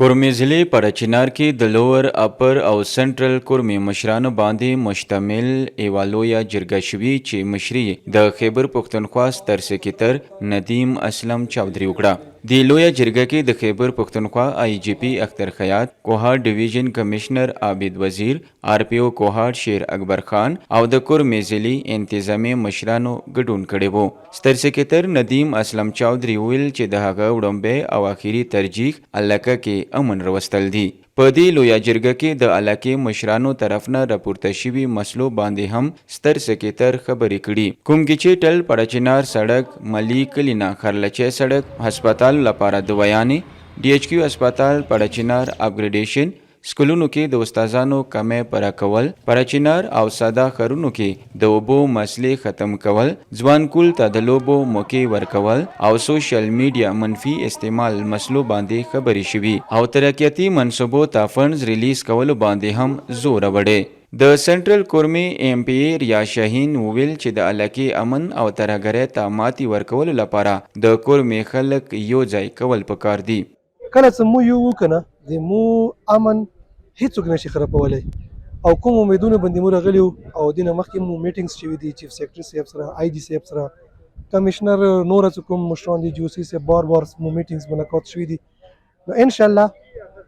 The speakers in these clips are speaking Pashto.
کورمي ضلع پړچنار کې د لوور اپر او سنټرل کورمي مشرانو باندې مشتمل یوه لویه جرګه شوې چې مشري د خیبر پښتونخوا ستر سکرټر ندیم اسلم چودھری وکړه. د لویه جرګه کې د خیبر پښتونخوا آی جی پی اختر خیاط، کوهاټ ډیویژن کمشنر عابد وزیر، آر پی او کوهاټ شیر اکبر خان او د کورمي ضلع انتظامي مشرانو ګډون کړی وو. ستر سکرټر ندیم اسلم چودھری ویل چې د هغه وړاندې او اخیری ترجیح علاقه کې امن راوستل دي. په دې لویه جرګه کې د علاقې مشرانو طرف نه راپورته شوي مسلو باندې هم ستر سکرټر خبرې کړي، کوم کې چې ټل پړچنار سړک، ملي کلینا خرلچی سړک، هسپتال لپاره دویانې، ډي ایچ کیو هسپتال پړچنار اپګریډیشن، سکولونو کې د استادانو کمې پوره کول، پړچنار او ساده ښارونو کې د اوبو مسلې ختم کول، ځوانکول ته د لوبو موقع ورکول او سوشل میډیا منفي استعمال مسلو باندې خبرې شوي او ترقیاتي منصوبو ته فنډز ریلیز کولو باندې هم زور وړی. د سنټرل کورمي ایم پی ریا شاهین وویل چې د علاقې امن او ترهګرۍ ته ماتې ورکولو لپاره د کورمي خلک یو ځای کول پکار دي. کله چې مو یو وکنه د مو امن هیڅوک نشي خرابولی او کوم امیدونه باندې مو راغلي او دینه مخکې مو میټینګز شوي دي چیف سیکرټري صاحب سره، آی جی صاحب سره، کمشنر نور چې کوم مشران دي جی او سی صاحب بار مو میټینګز منعقد شوي دي. نو ان شاء الله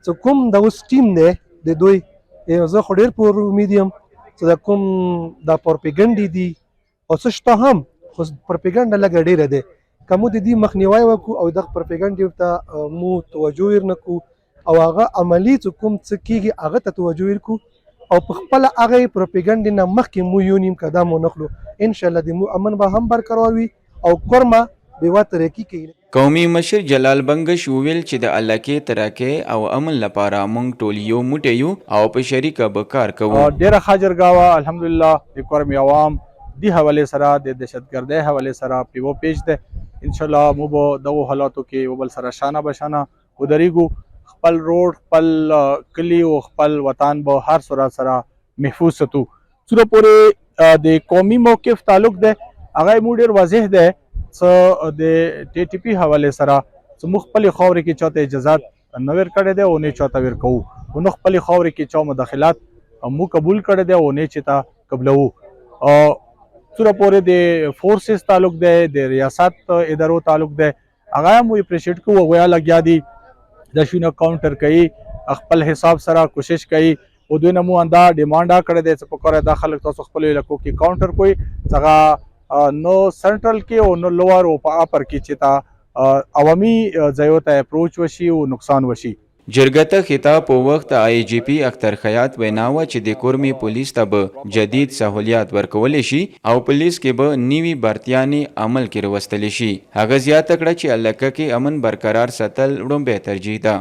چې کوم د اوس ټیم دی د دوی زه خو ډېر پر امید یم چې د کوم د پروپاګاندا دي او څه شته هم خو پروپاګاندا لږه ډېره ده. که مو د دې مخنیوی وکړو او دغه پروپاګاندا ته مو توجه ورنکړو او هغه عملي چې کوم څه کېږي هغه ته توجه ورکړو او په خپله هغه پروپاګاندا نه مخکې مو یو نیم قدم ونخلو، انشاءالله د مو امن به هم برقرار وي او کورمه بېوا ترقي کوي. قومي مشر جلال بنګش وویل چې د علاقې ترقۍ او امن لپاره موږ ټول یو موټی یو او په شریکه به کار کوو. ډېره ښه جرګه وه الحمدلله. د کورمي عوام دې حوالې سره د دهشتګردۍ حوالې سره پیو پیش ده. انشاءالله مو به دغو حالاتو کې یو بل سره شانه به شانه ودرېږو. خپل روډ، خپل کلي او خپل وطن به هر صورت سره محفوظ ساتو. څومره پورې د قومي موقف تعلق دی هغه مو ډېر واضح دی څه د ټي ټي پي حوالې سره چې موږ خپلې خاورې کې چاته اجازات نه ورکړی دی او نه چاته ورکوو، او نه خپلې خاورې کې چا مداخلات مو قبول کړی دی او نه چې ته قبلوو. څومره پورې د فورسز تعلق دی، د ریاست ادارو تعلق دی، هغه هم مو اپریشیټ کوو. هغوی لګیا دي د شونه کاونټر کوي، خپل حساب سره کوشش کوي او دوی نه مو اندا ډیمانډ کړی دی چې په کار دا خلک تاسو خپل علاقو کې کاونټر کوئ څنګه نو سنټرل کې او نو لوور او په اپر کې چې تا عوامي ځایو ته اپروچ وشي او نقصان وشي. جرګه ته خطاب په وخت آی جی پی اختر خیاط وینا وه چې د کورمي پولیس ته به جدید سہولیات ورکولی شي او پولیس کې به نوي بارتیانې عمل کې راوستلی شي. هغه زیاته کړه چې علاقه کې امن برقرار ساتل لومړی ترجیح ده.